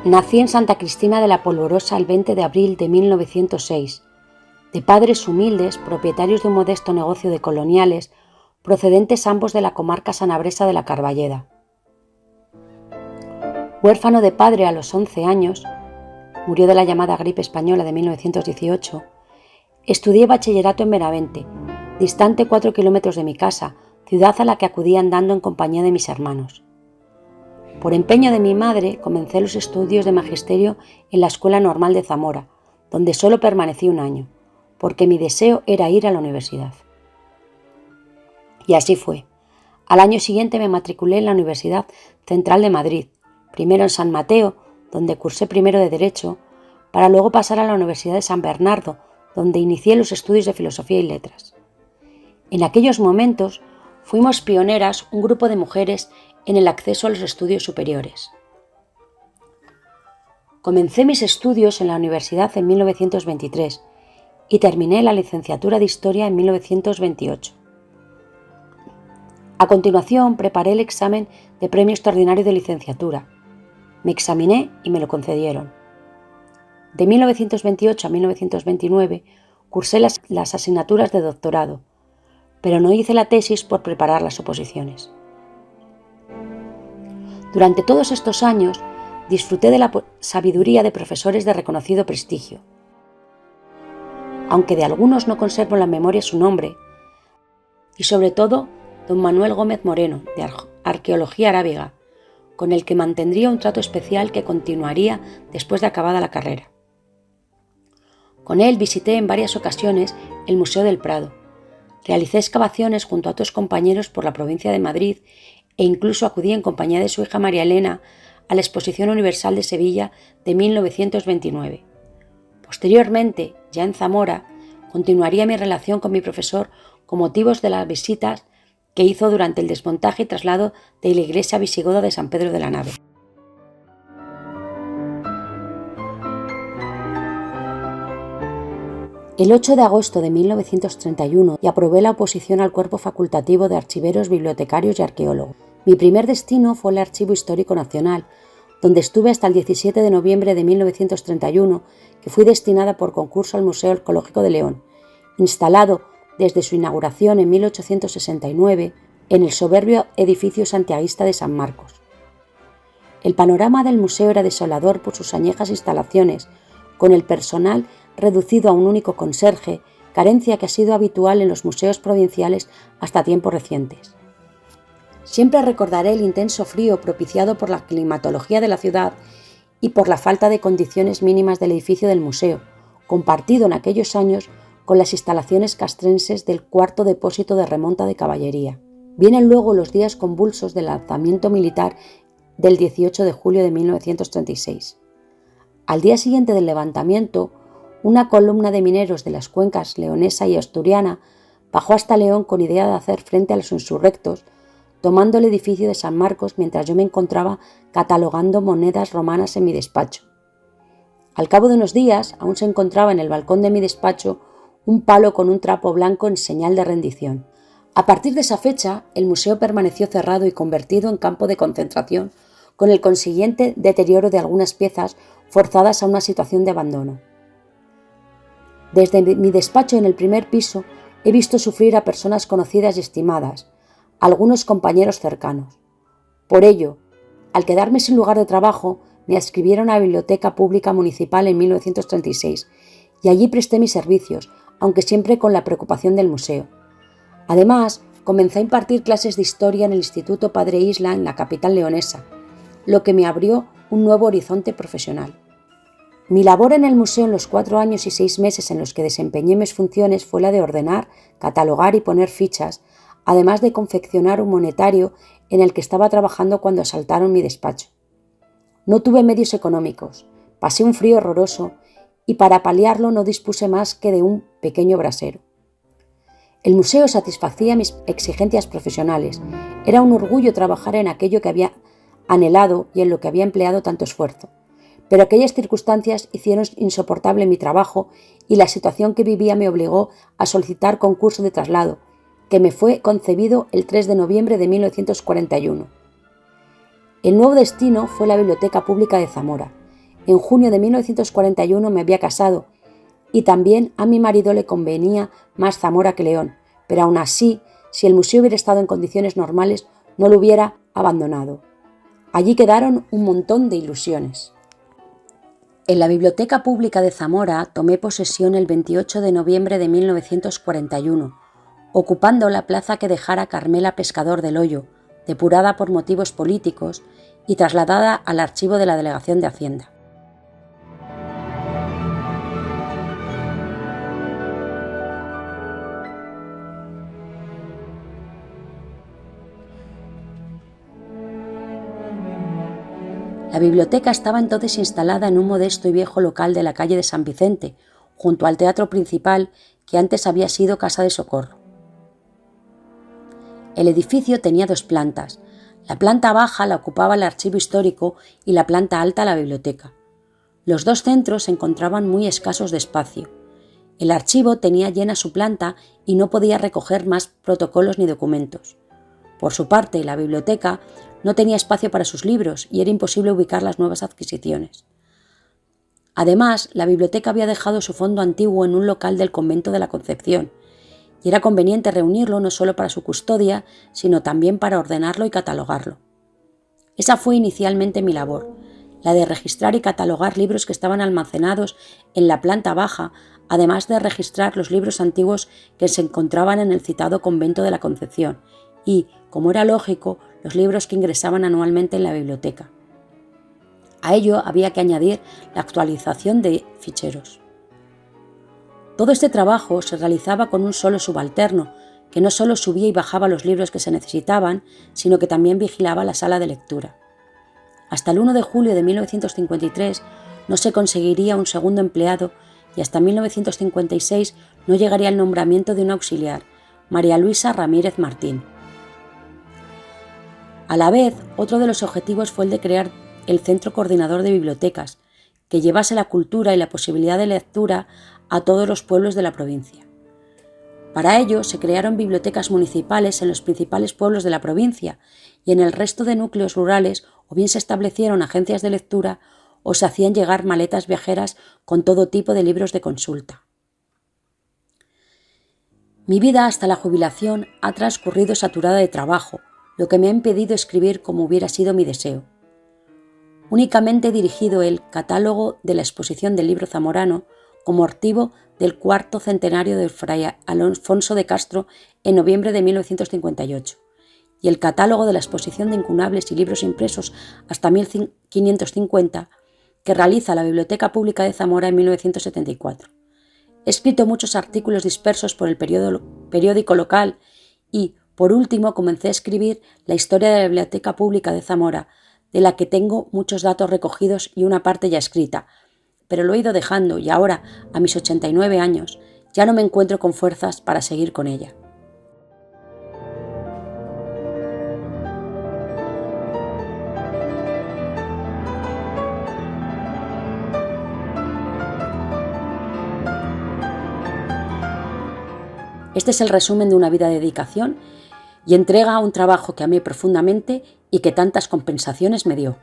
Nací en Santa Cristina de la Polvorosa el 20 de abril de 1906, de padres humildes, propietarios de un modesto negocio de coloniales, procedentes ambos de la comarca sanabresa de la Carballeda. Huérfano de padre a los 11 años, murió de la llamada gripe española de 1918, estudié bachillerato en Benavente, distante 4 kilómetros de mi casa, ciudad a la que acudía andando en compañía de mis hermanos. Por empeño de mi madre, comencé los estudios de magisterio en la Escuela Normal de Zamora, donde solo permanecí un año, porque mi deseo era ir a la universidad. Y así fue. Al año siguiente me matriculé en la Universidad Central de Madrid, primero en San Mateo, donde cursé primero de Derecho, para luego pasar a la Universidad de San Bernardo, donde inicié los estudios de Filosofía y Letras. En aquellos momentos fuimos pioneras un grupo de mujeres en el acceso a los estudios superiores. Comencé mis estudios en la universidad en 1923 y terminé la licenciatura de Historia en 1928. A continuación preparé el examen de premio extraordinario de licenciatura. Me examiné y me lo concedieron. De 1928 a 1929 cursé las asignaturas de doctorado, pero no hice la tesis por preparar las oposiciones. Durante todos estos años disfruté de la sabiduría de profesores de reconocido prestigio. Aunque de algunos no conservo en la memoria su nombre, y sobre todo don Manuel Gómez Moreno, de Arqueología Arábiga, con el que mantendría un trato especial que continuaría después de acabada la carrera. Con él visité en varias ocasiones el Museo del Prado, realicé excavaciones junto a otros compañeros por la provincia de Madrid e incluso acudí en compañía de su hija María Elena a la Exposición Universal de Sevilla de 1929. Posteriormente, ya en Zamora, continuaría mi relación con mi profesor con motivos de las visitas que hizo durante el desmontaje y traslado de la iglesia visigoda de San Pedro de la Nave. El 8 de agosto de 1931 y aprobé la oposición al cuerpo facultativo de archiveros, bibliotecarios y arqueólogos. Mi primer destino fue el Archivo Histórico Nacional, donde estuve hasta el 17 de noviembre de 1931, que fui destinada por concurso al Museo Arqueológico de León, instalado desde su inauguración en 1869 en el soberbio edificio santiaguista de San Marcos. El panorama del museo era desolador por sus añejas instalaciones, con el personal reducido a un único conserje, carencia que ha sido habitual en los museos provinciales hasta tiempos recientes. Siempre recordaré el intenso frío propiciado por la climatología de la ciudad y por la falta de condiciones mínimas del edificio del museo, compartido en aquellos años con las instalaciones castrenses del cuarto depósito de remonta de caballería. Vienen luego los días convulsos del lanzamiento militar del 18 de julio de 1936. Al día siguiente del levantamiento, una columna de mineros de las cuencas leonesa y asturiana bajó hasta León con idea de hacer frente a los insurrectos, tomando el edificio de San Marcos mientras yo me encontraba catalogando monedas romanas en mi despacho. Al cabo de unos días, aún se encontraba en el balcón de mi despacho un palo con un trapo blanco en señal de rendición. A partir de esa fecha, el museo permaneció cerrado y convertido en campo de concentración, con el consiguiente deterioro de algunas piezas forzadas a una situación de abandono. Desde mi despacho en el primer piso he visto sufrir a personas conocidas y estimadas, algunos compañeros cercanos. Por ello, al quedarme sin lugar de trabajo, me adscribieron a la Biblioteca Pública Municipal en 1936 y allí presté mis servicios, aunque siempre con la preocupación del museo. Además, comencé a impartir clases de historia en el Instituto Padre Isla en la capital leonesa, lo que me abrió un nuevo horizonte profesional. Mi labor en el museo en los 4 años y 6 meses en los que desempeñé mis funciones fue la de ordenar, catalogar y poner fichas, además de confeccionar un monetario en el que estaba trabajando cuando asaltaron mi despacho. No tuve medios económicos, pasé un frío horroroso y para paliarlo no dispuse más que de un pequeño brasero. El museo satisfacía mis exigencias profesionales. Era un orgullo trabajar en aquello que había anhelado y en lo que había empleado tanto esfuerzo. Pero aquellas circunstancias hicieron insoportable mi trabajo y la situación que vivía me obligó a solicitar concurso de traslado, que me fue concebido el 3 de noviembre de 1941. El nuevo destino fue la Biblioteca Pública de Zamora, En junio de 1941 me había casado y también a mi marido le convenía más Zamora que León, pero aún así, si el museo hubiera estado en condiciones normales, no lo hubiera abandonado. Allí quedaron un montón de ilusiones. En la Biblioteca Pública de Zamora tomé posesión el 28 de noviembre de 1941, ocupando la plaza que dejara Carmela Pescador del Hoyo, depurada por motivos políticos y trasladada al archivo de la Delegación de Hacienda. La biblioteca estaba entonces instalada en un modesto y viejo local de la calle de San Vicente, junto al teatro principal que antes había sido Casa de Socorro. El edificio tenía 2 plantas. La planta baja la ocupaba el archivo histórico y la planta alta la biblioteca. Los 2 centros se encontraban muy escasos de espacio. El archivo tenía llena su planta y no podía recoger más protocolos ni documentos. Por su parte, la biblioteca no tenía espacio para sus libros y era imposible ubicar las nuevas adquisiciones. Además, la biblioteca había dejado su fondo antiguo en un local del convento de la Concepción, y era conveniente reunirlo no solo para su custodia, sino también para ordenarlo y catalogarlo. Esa fue inicialmente mi labor, la de registrar y catalogar libros que estaban almacenados en la planta baja, además de registrar los libros antiguos que se encontraban en el citado convento de la Concepción y, como era lógico, los libros que ingresaban anualmente en la biblioteca. A ello había que añadir la actualización de ficheros. Todo este trabajo se realizaba con un solo subalterno, que no solo subía y bajaba los libros que se necesitaban, sino que también vigilaba la sala de lectura. Hasta el 1 de julio de 1953 no se conseguiría un segundo empleado y hasta 1956 no llegaría el nombramiento de un auxiliar, María Luisa Ramírez Martín. A la vez, otro de los objetivos fue el de crear el Centro Coordinador de Bibliotecas, que llevase la cultura y la posibilidad de lectura a todos los pueblos de la provincia. Para ello, se crearon bibliotecas municipales en los principales pueblos de la provincia y en el resto de núcleos rurales o bien se establecieron agencias de lectura o se hacían llegar maletas viajeras con todo tipo de libros de consulta. Mi vida hasta la jubilación ha transcurrido saturada de trabajo, lo que me ha impedido escribir como hubiera sido mi deseo. Únicamente he dirigido el catálogo de la exposición del libro zamorano como motivo del 4º centenario de Fray Alfonso de Castro en noviembre de 1958 y el catálogo de la exposición de incunables y libros impresos hasta 1550 que realiza la Biblioteca Pública de Zamora en 1974. He escrito muchos artículos dispersos por el periódico local y, por último, comencé a escribir la historia de la Biblioteca Pública de Zamora, de la que tengo muchos datos recogidos y una parte ya escrita, pero lo he ido dejando y ahora, a mis 89 años, ya no me encuentro con fuerzas para seguir con ella. Este es el resumen de una vida de dedicación y entrega a un trabajo que amé profundamente y que tantas compensaciones me dio.